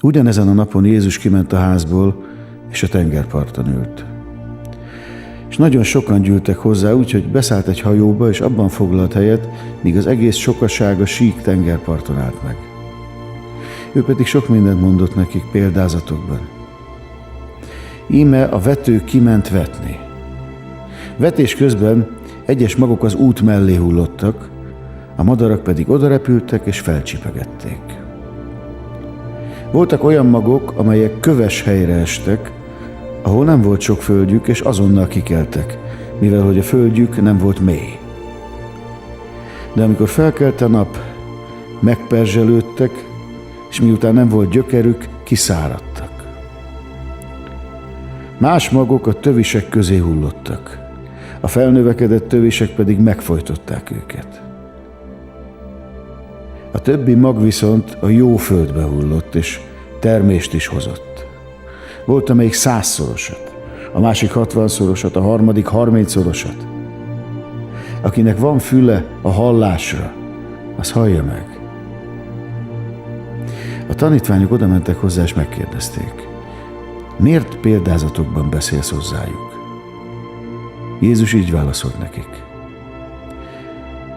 Ugyanezen a napon Jézus kiment a házból, és a tengerparton ült. És nagyon sokan gyűltek hozzá, úgyhogy beszállt egy hajóba, és abban foglalt helyet, míg az egész sokasága sík tengerparton állt meg. Ő pedig sok mindent mondott nekik példázatokban. Íme a vető kiment vetni. Vetés közben egyes magok az út mellé hullottak, a madarak pedig odarepültek és felcsipegették. Voltak olyan magok, amelyek köves helyre estek, ahol nem volt sok földjük, és azonnal kikeltek, mivel hogy a földjük nem volt mély. De amikor felkelt a nap, megperzselődtek, és miután nem volt gyökerük, kiszáradtak. Más magok a tövisek közé hullottak, a felnövekedett tövisek pedig megfojtották őket. A többi mag viszont a jó földbe hullott, és termést is hozott. Volt, amelyik 100-szorosat, a másik 60-szorosat, a harmadik 30-szorosat. Akinek van füle a hallásra, az hallja meg. A tanítványok odamentek hozzá, és megkérdezték: miért példázatokban beszélsz hozzájuk? Jézus így válaszolt nekik: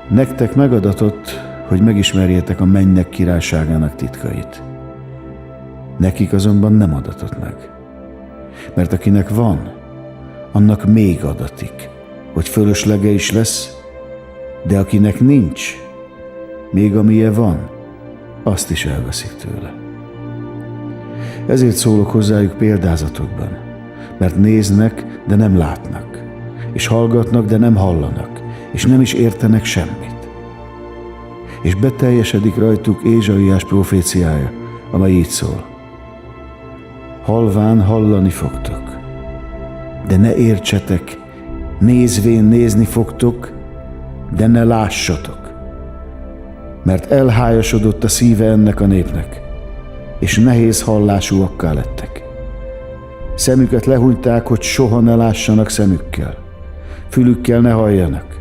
nektek megadatott, hogy megismerjétek a mennyek királyságának titkait. Nekik azonban nem adatott meg. Mert akinek van, annak még adatik, hogy fölöslege is lesz, de akinek nincs, még amilyen van, azt is elveszik tőle. Ezért szólok hozzájuk példázatokban, mert néznek, de nem látnak, és hallgatnak, de nem hallanak, és nem is értenek semmit. És beteljesedik rajtuk Ézsaiás proféciája, amely így szól: halván hallani fogtok, de ne értsetek, nézvén nézni fogtok, de ne lássatok. Mert elhályosodott a szíve ennek a népnek, és nehéz hallásúakká lettek. Szemüket lehúnyták, hogy soha ne lássanak szemükkel, fülükkel ne halljanak,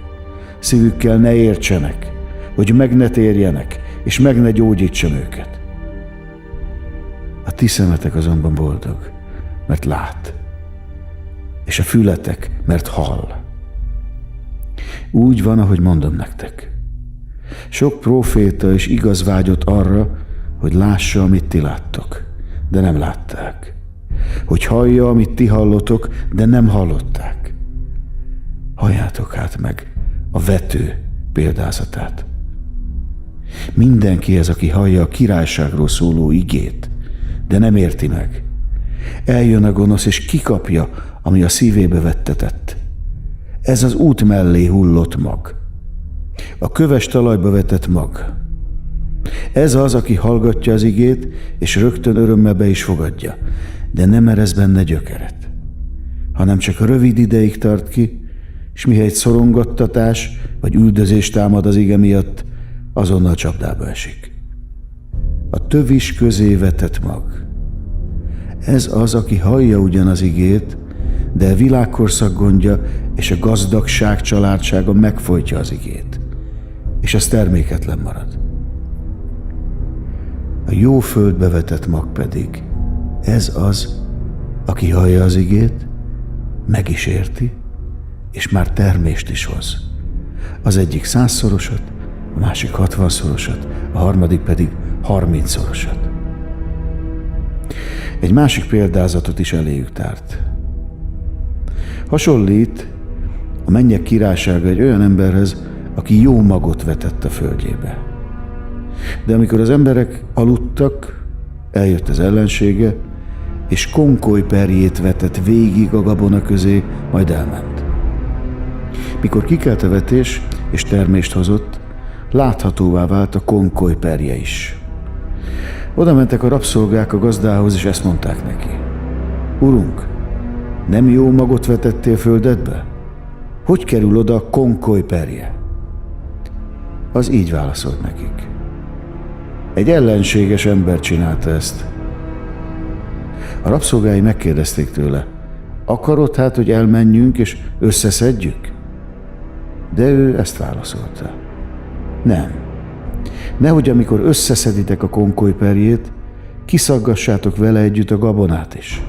szívükkel ne értsenek, hogy meg ne térjenek, és meg ne gyógyítsam őket. A ti szemetek azonban boldog, mert lát, és a fületek, mert hall. Úgy van, ahogy mondom nektek. Sok próféta és igaz vágyott arra, hogy lássa, amit ti láttok, de nem látták. Hogy hallja, amit ti hallotok, de nem hallották. Halljátok hát meg a vető példázatát. Mindenki ez, aki hallja a királyságról szóló igét, de nem érti meg. Eljön a gonosz, és kikapja, ami a szívébe vettetett. Ez az út mellé hullott mag. A köves talajba vetett mag. Ez az, aki hallgatja az igét, és rögtön örömmel be is fogadja, de nem eresz benne gyökeret, hanem csak rövid ideig tart ki, és mihelyt szorongattatás vagy üldözés támad az ige miatt, azonnal csapdába esik. A tövis közé vetett mag. Ez az, aki hallja ugyan az igét, de a világkorszak gondja és a gazdagság családsága megfojtja az igét, és az terméketlen marad. A jó földbe vetett mag pedig, ez az, aki hallja az igét, meg is érti, és már termést is hoz. Az egyik 100-szorosat, a másik 60-szorosat, a harmadik pedig 30-szorosat. Egy másik példázatot is eléjük tárt. Hasonlít a mennyek királysága egy olyan emberhez, aki jó magot vetett a földjébe. De amikor az emberek aludtak, eljött az ellensége, és konkolyperjét vetett végig a gabona közé, majd elment. Mikor kikelt a vetés és termést hozott, láthatóvá vált a konkolyperje is. Oda mentek a rabszolgák a gazdához, és ezt mondták neki: Urunk, nem jó magot vetettél földedbe? Hogy kerül oda a konkolyperje? Az így válaszolt nekik: egy ellenséges ember csinálta ezt. A rabszolgái megkérdezték tőle: akarod hát, hogy elmenjünk és összeszedjük? De ő ezt válaszolta: nem. Nehogy amikor összeszeditek a konkolyperjét, kiszaggassátok vele együtt a gabonát is.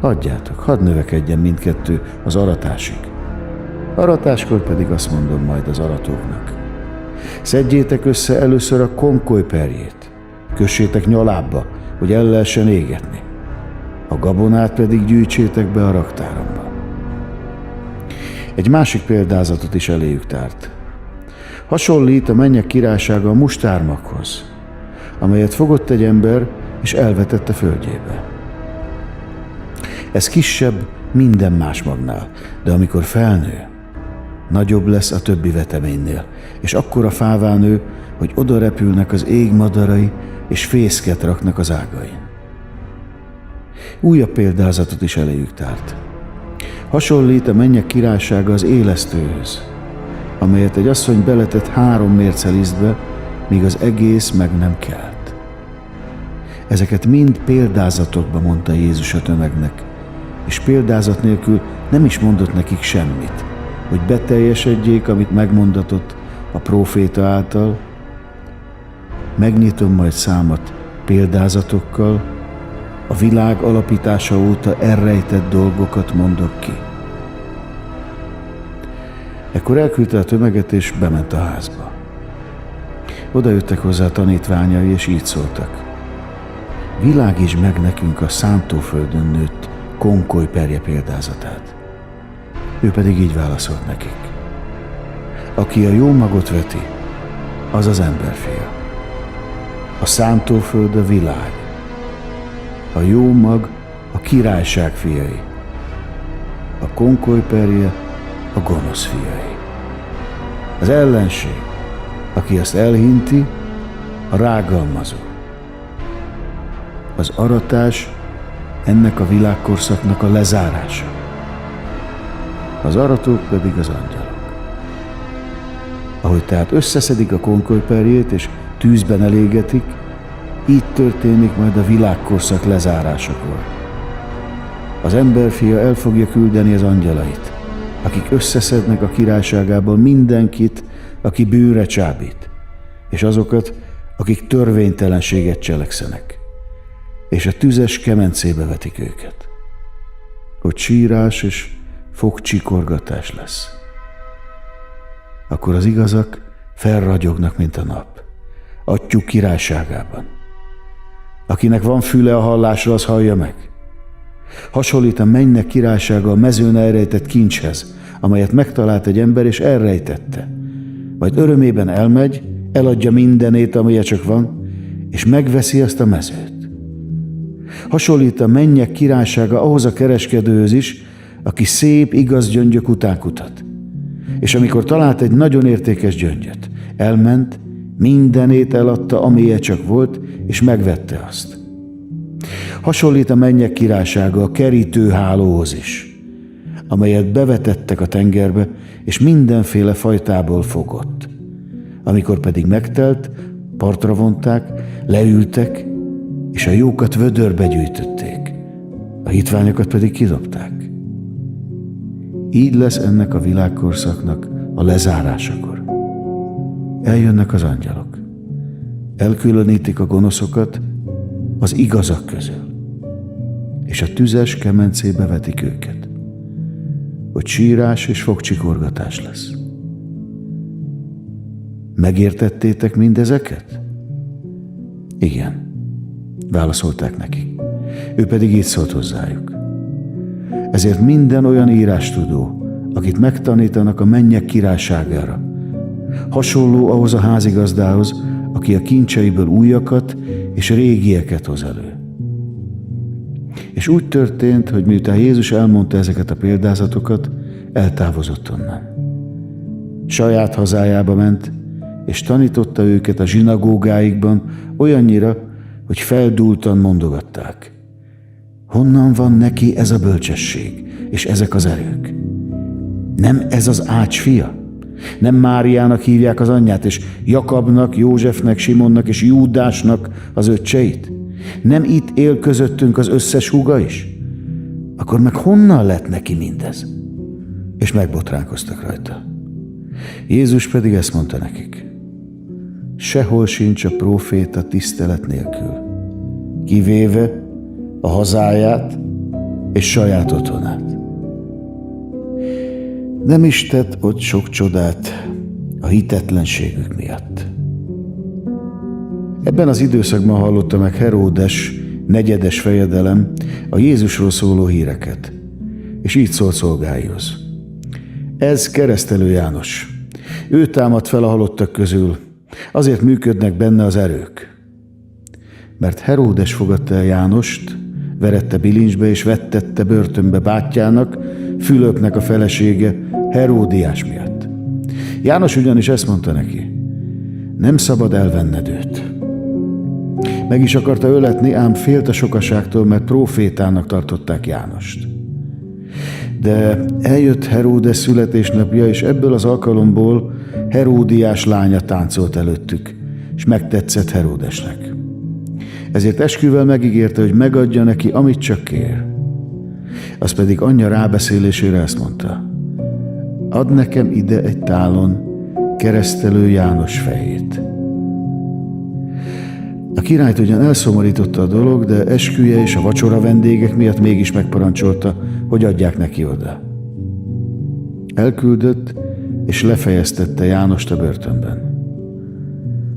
Hagyjátok, hadd növekedjen mindkettő az aratásig. Aratáskor pedig azt mondom majd az aratóknak: szedjétek össze először a konkoly perjét, kössétek nyalábba, hogy el lehessen égetni. A gabonát pedig gyűjtsétek be a raktáromba. Egy másik példázatot is eléjük tárt. Hasonlít a mennyek királysága a mustármaghoz, amelyet fogott egy ember és elvetett a földjébe. Ez kisebb minden más magnál, de amikor felnő, nagyobb lesz a többi veteménynél, és akkora fává nő, hogy oda repülnek az ég madarai, és fészket raknak az ágain. Újabb példázatot is eléjük tárt. Hasonlít a mennyek királysága az élesztőhöz, amelyet egy asszony beletett 3 mérce lisztbe, míg az egész meg nem kelt. Ezeket mind példázatokba mondta Jézus a tömegnek, és példázat nélkül nem is mondott nekik semmit, hogy beteljesedjék, amit megmondatott a próféta által. Megnyitom majd számat példázatokkal, a világ alapítása óta elrejtett dolgokat mondok ki. Ekkor elküldte a tömeget, és bement a házba. Oda jöttek hozzá a tanítványai, és így szóltak: világítsd meg nekünk a szántóföldön nőtt konkoly perje példázatát. Ő pedig így válaszolt nekik: aki a jó magot veti, az az emberfia. A szántóföld a világ, a jó mag a királyság fiai, a konkoly perje a gonosz fiai. Az ellenség, aki azt elhinti, a rágalmazó. Az aratás ennek a világkorszaknak a lezárása. Az aratók pedig az angyalok. Ahogy tehát összeszedik a konkolyperjét és tűzben elégetik, így történik majd a világkorszak lezárásakor. Az emberfia el fogja küldeni az angyalait, akik összeszednek a királyságából mindenkit, aki bűnre csábít, és azokat, akik törvénytelenséget cselekszenek, és a tüzes kemencébe vetik őket, hogy sírás és fogcsikorgatás lesz. Akkor az igazak felragyognak, mint a nap, Atyuk királyságában. Akinek van füle a hallásra, az hallja meg. Hasonlít a mennyek királysága a mezőn elrejtett kincshez, amelyet megtalált egy ember és elrejtette. Majd örömében elmegy, eladja mindenét, amilyen csak van, és megveszi azt a mezőt. Hasonlít a mennyek királysága ahhoz a kereskedőhöz is, aki szép, igaz gyöngyök után kutat. És amikor talált egy nagyon értékes gyöngyöt, elment, mindenét eladta, amilyen csak volt, és megvette azt. Hasonlít a mennyek királysága a kerítőhálóhoz is, amelyet bevetettek a tengerbe, és mindenféle fajtából fogott. Amikor pedig megtelt, partra vonták, leültek, és a jókat vödörbe gyűjtötték, a hitványokat pedig kidobták. Így lesz ennek a világkorszaknak a lezárásakor. Eljönnek az angyalok, elkülönítik a gonoszokat az igazak közül, és a tüzes kemencébe vetik őket, hogy sírás és fogcsikorgatás lesz. Megértettétek mindezeket? Igen, válaszolták nekik. Ő pedig így szólt hozzájuk: ezért minden olyan írástudó, akit megtanítanak a mennyek királyságára, hasonló ahhoz a házigazdához, aki a kincseiből újakat és régieket hoz elő. És úgy történt, hogy miután Jézus elmondta ezeket a példázatokat, eltávozott onnan. Saját hazájába ment, és tanította őket a zsinagógáikban olyannyira, hogy feldúltan mondogatták: honnan van neki ez a bölcsesség, és ezek az erők? Nem ez az Ács fia? Nem Máriának hívják az anyját, és Jakabnak, Józsefnek, Simonnak és Júdásnak az öccseit? Nem itt él közöttünk az összes húga is? Akkor meg honnan lett neki mindez? És megbotránkoztak rajta. Jézus pedig ezt mondta nekik: sehol sincs a próféta tisztelet nélkül, kivéve a hazáját és saját otthonát. Nem is tett ott sok csodát a hitetlenségük miatt. Ebben az időszakban hallotta meg Heródes negyedes fejedelem a Jézusról szóló híreket, és így szólt szolgáihoz. Ez keresztelő János. Ő támadt fel a halottak közül, azért működnek benne az erők. Mert Heródes fogadta el Jánost, verette bilincsbe és vettette börtönbe bátyjának, Fülöpnek a felesége, Heródiás miatt. János ugyanis ezt mondta neki, nem szabad elvenned őt. Meg is akarta öletni, ám félt a sokaságtól, mert prófétának tartották Jánost. De eljött Heródes születésnapja, és ebből az alkalomból Heródiás lánya táncolt előttük, és megtetszett Heródesnek. Ezért esküvel megígérte, hogy megadja neki, amit csak kér. Az pedig anyja rábeszélésére ezt mondta, add nekem ide egy tálon keresztelő János fejét. A királyt ugyan elszomorította a dolog, de esküje és a vacsora vendégek miatt mégis megparancsolta, hogy adják neki oda. Elküldött, és lefejeztette Jánost a börtönben.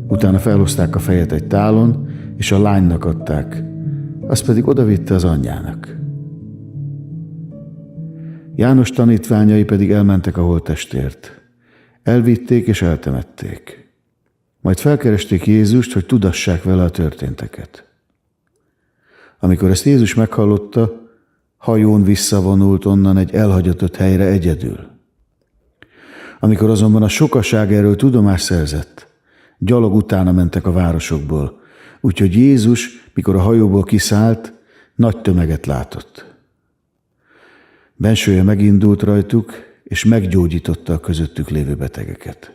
Utána felhozták a fejet egy tálon, és a lánynak adták, azt pedig odavitte az anyjának. János tanítványai pedig elmentek a holttestért. Elvitték és eltemették. Majd felkeresték Jézust, hogy tudassák vele a történteket. Amikor ezt Jézus meghallotta, hajón visszavonult onnan egy elhagyatott helyre egyedül. Amikor azonban a sokaság erről tudomást szerzett, gyalog utána mentek a városokból, úgyhogy Jézus, mikor a hajóból kiszállt, nagy tömeget látott. Bensője megindult rajtuk, és meggyógyította a közöttük lévő betegeket.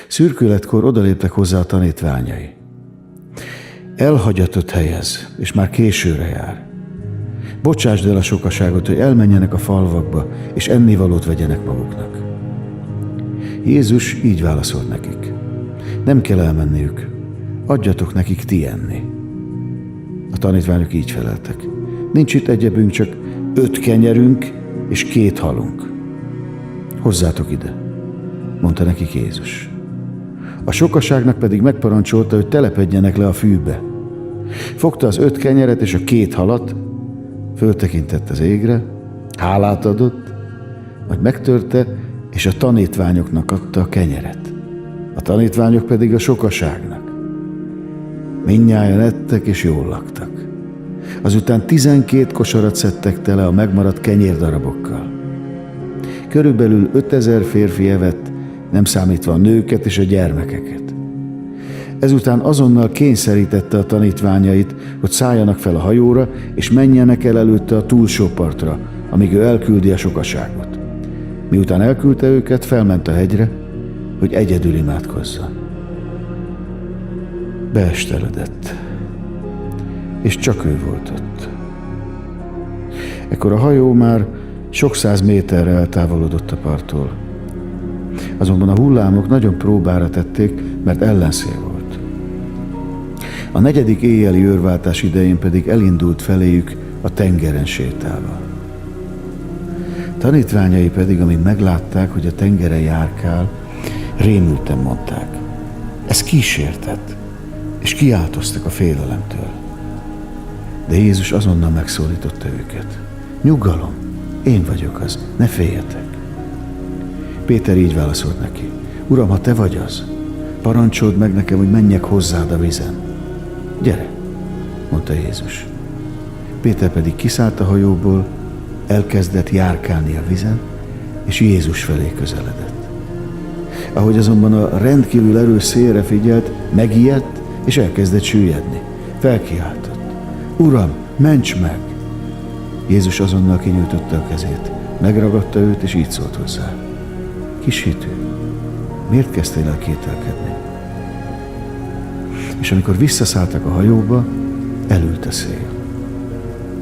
Szürkületkor odaléptek hozzá a tanítványai. Elhagyatott hely ez, és már későre jár. Bocsásd el a sokaságot, hogy elmenjenek a falvakba, és ennivalót vegyenek maguknak. Jézus így válaszolt nekik. Nem kell elmenniük, adjatok nekik ti enni. A tanítványok így feleltek. Nincs itt egyebünk, csak 5 kenyerünk és 2 halunk. Hozzátok ide, mondta nekik Jézus. A sokaságnak pedig megparancsolta, hogy telepedjenek le a fűbe. Fogta az 5 kenyeret és a 2 halat, föltekintett az égre, hálát adott, majd megtörte, és a tanítványoknak adta a kenyeret. A tanítványok pedig a sokaságnak. Mindnyájan ettek és jól laktak. Azután 12 kosarat szedtek tele a megmaradt kenyérdarabokkal. Körülbelül 5000 férfi evett, nem számítva a nőket és a gyermekeket. Ezután azonnal kényszerítette a tanítványait, hogy szálljanak fel a hajóra, és menjenek el előtte a túlsó partra, amíg ő elküldi a sokaságot. Miután elküldte őket, felment a hegyre, hogy egyedül imádkozzon. Beesteledett, és csak ő volt ott. Ekkor a hajó már sok 100 méterre eltávolodott a parttól. Azonban a hullámok nagyon próbára tették, mert ellenszél volt. A 4. éjjeli őrváltás idején pedig elindult feléjük a tengeren sétálva. Tanítványai pedig, amint meglátták, hogy a tengeren járkál, rémülten mondták, ez kísértet, és kiáltoztak a félelemtől. De Jézus azonnal megszólította őket. Nyugalom, én vagyok az, ne féljetek. Péter így válaszolt neki. Uram, ha te vagy az, parancsold meg nekem, hogy menjek hozzád a vízen. Gyere, mondta Jézus. Péter pedig kiszállt a hajóból, elkezdett járkálni a vízen, és Jézus felé közeledett. Ahogy azonban a rendkívül erős szélre figyelt, megijedt, és elkezdett süllyedni. Felkiáltott. Uram, ments meg! Jézus azonnal kinyújtotta a kezét, megragadta őt, és így szólt hozzá. Kis hitű, miért kezdtél el kételkedni? És amikor visszaszálltak a hajóba, elült a szél.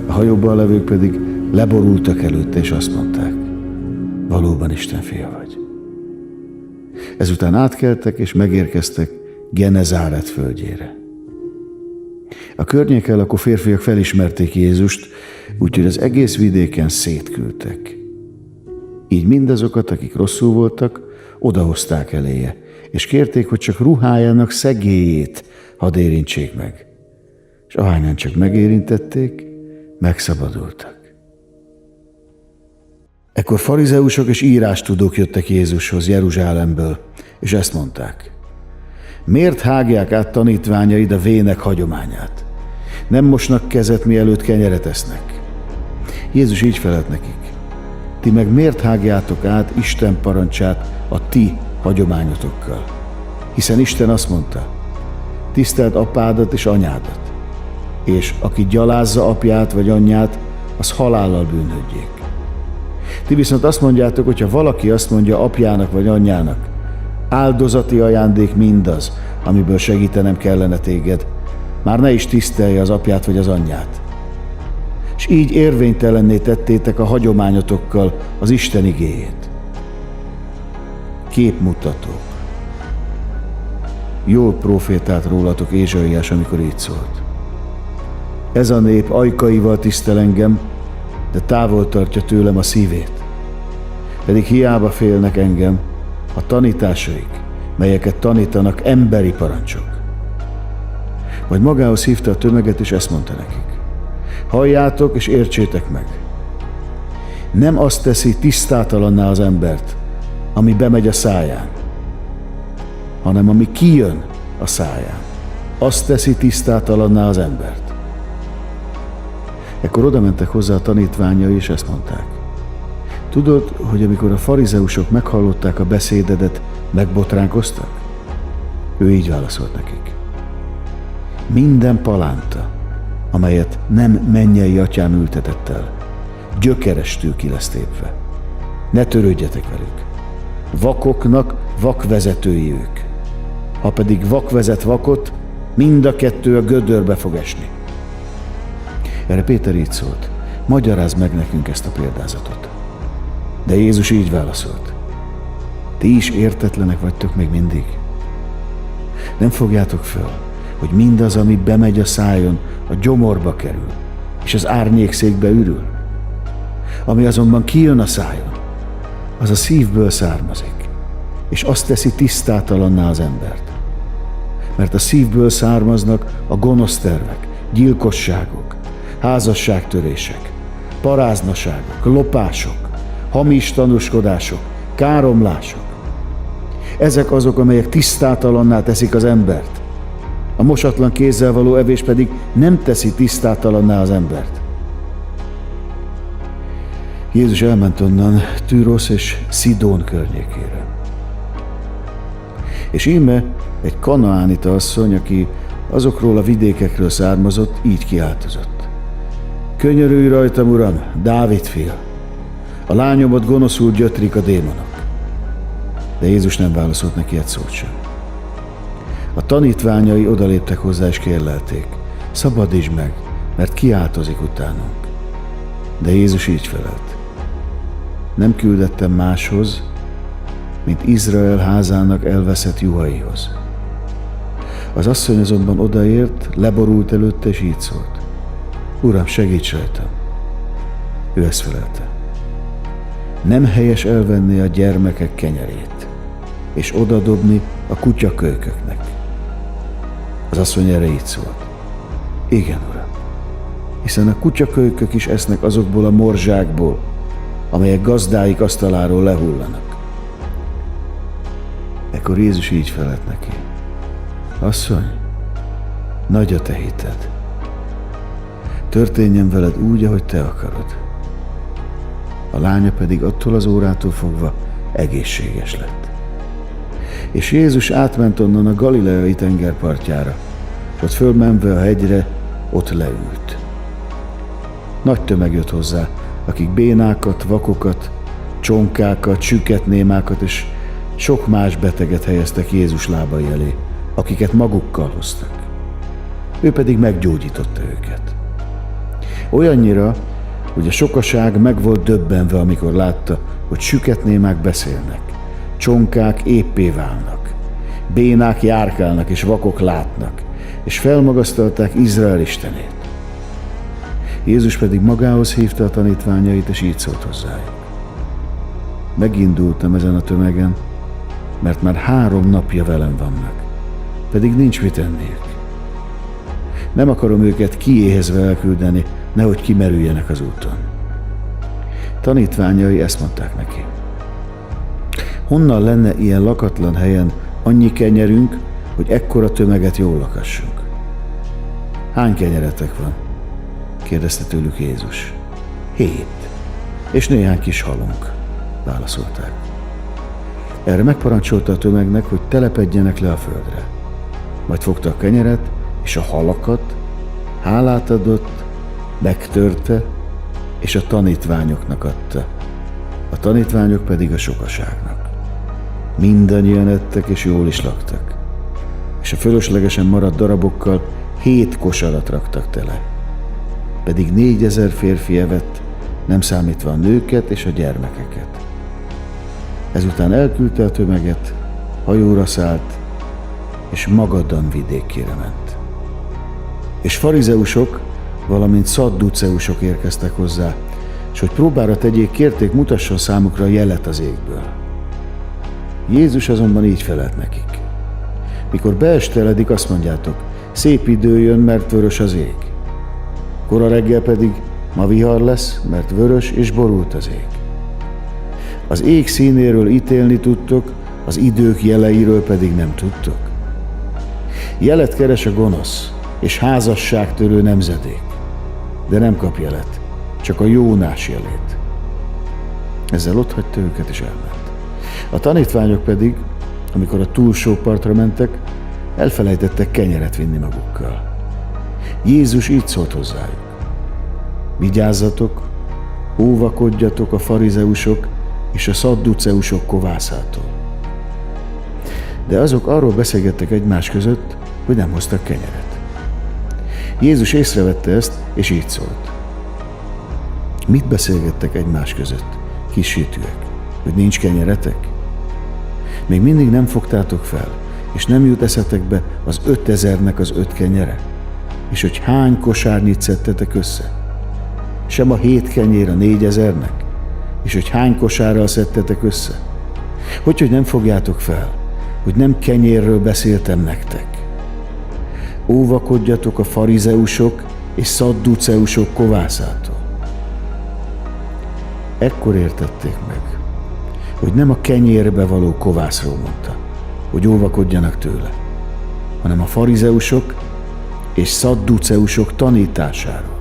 A hajóban levők pedig leborultak előtte, és azt mondták, valóban Isten fia vagy. Ezután átkeltek, és megérkeztek Genezáret földjére. A környéken lakó férfiak felismerték Jézust, úgyhogy az egész vidéken szétküldtek. Így mindazokat, akik rosszul voltak, odahozták eléje, és kérték, hogy csak ruhájának szegélyét hadd érintsék meg. És ahányan csak megérintették, megszabadultak. Ekkor farizeusok és írástudók jöttek Jézushoz Jeruzsálemből, és ezt mondták: miért hágják át tanítványaid a vének hagyományát? Nem mosnak kezet, mielőtt kenyeret esznek. Jézus így felelt nekik: ti meg miért hágjátok át Isten parancsát a ti hagyományotokkal? Hiszen Isten azt mondta: tiszteld apádat és anyádat, és aki gyalázza apját vagy anyját, az halállal bűnhődjék. Ti viszont azt mondjátok, hogy ha valaki azt mondja apjának vagy anyjának: áldozati ajándék mindaz, amiből segítenem kellene téged, már ne is tisztelje az apját vagy az anyját. És így érvénytelenné tettétek a hagyományotokkal az Isten igéjét. Képmutató. Jól profétált rólatok Ézsaiás, amikor így szólt: ez a nép ajkaival tisztel engem, de távol tartja tőlem a szívét. Pedig hiába félnek engem a tanításaik, melyeket tanítanak emberi parancsok. Majd magához hívta a tömeget, és ezt mondta nekik: halljátok és értsétek meg. Nem azt teszi tisztátalanná az embert, ami bemegy a száján, hanem ami kijön a száján, azt teszi tisztátalanná az embert. Ekkor oda mentek hozzá a tanítványai, és ezt mondták: tudod, hogy amikor a farizeusok meghallották a beszédedet, megbotránkoztak? Ő így válaszolt nekik: minden palánta, amelyet nem mennyei atyám ültetett el, gyökerestül ki lesz tépve. Ne törődjetek velük. Vakoknak vakvezetői ők. Ha pedig vak vezet vakot, mind a kettő a gödörbe fog esni. Erre Péter így szólt: magyarázd meg nekünk ezt a példázatot. De Jézus így válaszolt: ti is értetlenek vagytok még mindig? Nem fogjátok föl, hogy mindaz, ami bemegy a szájon, a gyomorba kerül, és az árnyékszékbe ürül? Ami azonban kijön a szájon, az a szívből származik, és azt teszi tisztátalanná az embert. Mert a szívből származnak a gonosz tervek, gyilkosságok, házasságtörések, paráznaságok, lopások, hamis tanúskodások, káromlások. Ezek azok, amelyek tisztátalanná teszik az embert. A mosatlan kézzel való evés pedig nem teszi tisztátalanná az embert. Jézus elment onnan Tűrosz és Szidón környékére. És íme egy kanaánita asszony, aki azokról a vidékekről származott, így kiáltozott: könyörülj rajtam, Uram, Dávid fia! A lányomat gonoszul gyötrik a démonok. De Jézus nem válaszolt neki egy szót sem. A tanítványai odaléptek hozzá és kérlelték: szabadítsd meg, mert kiáltozik utánunk. De Jézus így felelt: nem küldettem máshoz, mint Izrael házának elveszett juhaihoz. Az asszony azonban odaért, leborult előtte, és így szólt: Uram, segíts rajtam! Ő ezt felelte: nem helyes elvenni a gyermekek kenyerét, és odadobni a kutyakölyköknek. Az asszony erre így szólt: igen, Uram, hiszen a kutyakölykök is esznek azokból a morzsákból, amelyek gazdáik asztaláról lehullanak. Ekkor Jézus így felelt neki: asszony, nagy a te hited. Történjen veled úgy, ahogy te akarod. A lánya pedig attól az órától fogva egészséges lett. És Jézus átment onnan a galileai tengerpartjára, és ott fölmenve a hegyre, ott leült. Nagy tömeg jött hozzá, akik bénákat, vakokat, csonkákat, süketnémákat és sok más beteget helyeztek Jézus lábai elé, akiket magukkal hoztak. Ő pedig meggyógyította őket. Olyannyira, hogy a sokaság meg volt döbbenve, amikor látta, hogy süketnémák beszélnek, csonkák éppé válnak, bénák járkálnak és vakok látnak, és felmagasztalták Izrael istenét. Jézus pedig magához hívta a tanítványait, és így szólt hozzájuk. Megindultam ezen a tömegen, mert már 3 napja velem vannak, pedig nincs mit enniük. Nem akarom őket kiéhezve elküldeni, nehogy kimerüljenek az úton. Tanítványai ezt mondták neki. Honnan lenne ilyen lakatlan helyen annyi kenyerünk, hogy ekkora tömeget jól lakassunk? Hány kenyeretek van? Kérdezte tőlük Jézus. 7, és néhány kis halunk, válaszolták. Erre megparancsolta a tömegnek, hogy telepedjenek le a földre. Majd fogta a kenyeret és a halakat, hálát adott, megtörte, és a tanítványoknak adta. A tanítványok pedig a sokaságnak. Mindannyian ettek, és jól is laktak. És a fölöslegesen maradt darabokkal 7 kosarat raktak tele. Pedig 4000 férfi evett, nem számítva a nőket és a gyermekeket. Ezután elküldte a tömeget, hajóra szállt, és Magadan vidékére ment. És farizeusok, valamint szadduceusok érkeztek hozzá, és hogy próbára tegyék, kérték, mutasson számukra jelet az égből. Jézus azonban így felelt nekik. Mikor beesteledik, azt mondjátok, szép idő jön, mert vörös az ég. Kora reggel pedig ma vihar lesz, mert vörös és borult az ég. Az ég színéről ítélni tudtok, az idők jeleiről pedig nem tudtok. Jelet keres a gonosz és házasságtörő nemzedék, de nem kap jelet, csak a Jónás jelét. Ezzel otthagyta őket és elment. A tanítványok pedig, amikor a túlsó partra mentek, elfelejtettek kenyeret vinni magukkal. Jézus így szólt hozzájuk. Vigyázzatok, óvakodjatok a farizeusok és a szadduceusok kovászától. De azok arról beszélgettek egymás között, hogy nem hoztak kenyeret. Jézus észrevette ezt, és így szólt. Mit beszélgettek egymás között, kis sütőek, hogy nincs kenyeretek? Még mindig nem fogtátok fel, és nem jut eszetekbe az 5000-nek az 5 kenyere? És hogy hány kosárnyit szedtetek össze? Sem a 7 kenyér a 4000-nek? És hogy hány kosárral szedtetek össze? Hogy nem fogjátok fel, hogy nem kenyérről beszéltem nektek? Óvakodjatok a farizeusok és szadduceusok kovászától. Ekkor értették meg, hogy nem a kenyérbe való kovászról mondta, hogy óvakodjanak tőle, hanem a farizeusok és szadduceusok tanításáról.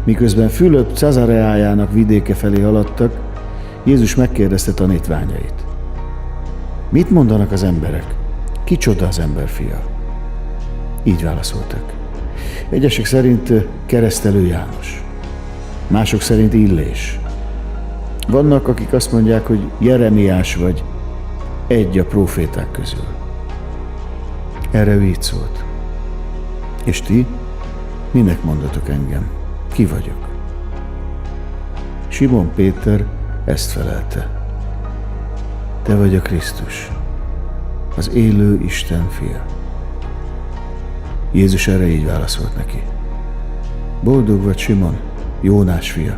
Miközben Fülöp Cezareájának vidéke felé haladtak, Jézus megkérdezte tanítványait. Mit mondanak az emberek? Kicsoda az emberfia? Így válaszoltak. Egyesek szerint Keresztelő János, mások szerint Illés. Vannak, akik azt mondják, hogy Jeremiás vagy egy a próféták közül. Erre ő így szólt. És ti, minek mondatok engem? Ki vagyok? Simon Péter ezt felelte. Te vagy a Krisztus, az élő Isten fia. Jézus erre így válaszolt neki. Boldog vagy, Simon, Jónás fia,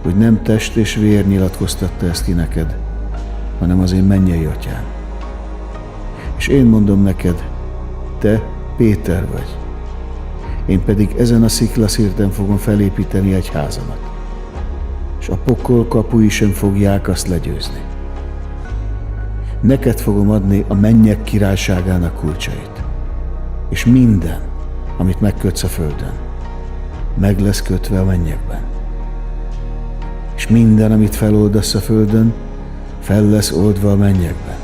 hogy nem test és vér nyilatkoztatta ezt ki neked, hanem az én mennyei atyám. És én mondom neked, te Péter vagy. Én pedig ezen a sziklaszirten fogom felépíteni egy házamat, és a pokol kapui sem fogják azt legyőzni. Neked fogom adni a mennyek királyságának kulcsait, és minden, amit megkötsz a földön, meg lesz kötve a mennyekben. És minden, amit feloldasz a földön, fel lesz oldva a mennyekben.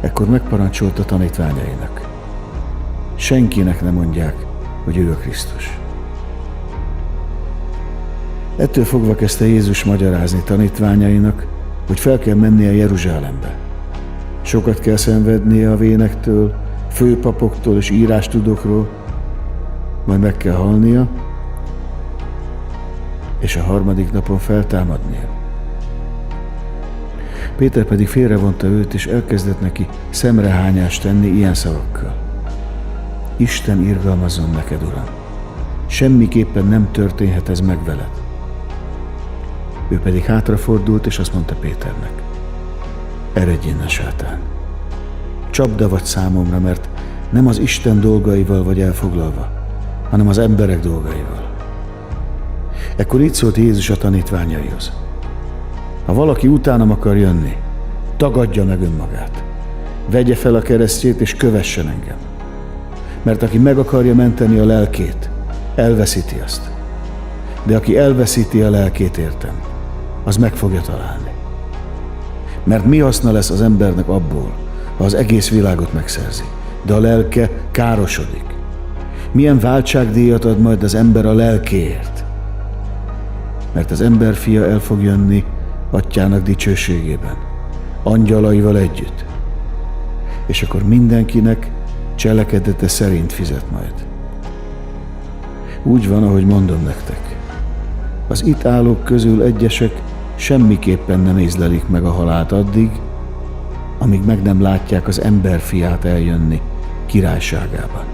Ekkor megparancsolta tanítványainak. Senkinek ne mondják, hogy ő a Krisztus. Ettől fogva kezdte Jézus magyarázni tanítványainak, hogy fel kell mennie Jeruzsálembe. Sokat kell szenvednie a vénektől, főpapoktól és írástudókról, majd meg kell halnia, és a 3. napon feltámadnia. Péter pedig félrevonta őt, és elkezdett neki szemrehányást tenni ilyen szavakkal. Isten irgalmazzon neked, Uram! Semmiképpen nem történhet ez meg veled. Ő pedig hátrafordult, és azt mondta Péternek: eredj innen, sátán! Csapda vagy számomra, mert nem az Isten dolgaival vagy elfoglalva, hanem az emberek dolgaival. Ekkor így szólt Jézus a tanítványaihoz: ha valaki utánam akar jönni, tagadja meg önmagát, vegye fel a keresztjét és kövessen engem. Mert aki meg akarja menteni a lelkét, elveszíti azt. De aki elveszíti a lelkét értem, az meg fogja találni. Mert mi haszna lesz az embernek abból, ha az egész világot megszerzi, de a lelke károsodik? Milyen váltságdíjat ad majd az ember a lelkéért? Mert az ember fia el fog jönni atyának dicsőségében, angyalaival együtt. És akkor mindenkinek cselekedete szerint fizet majd. Úgy van, ahogy mondom nektek. Az itt állók közül egyesek semmiképpen nem ízlelik meg a halált addig, amíg meg nem látják az ember fiát eljönni királyságában.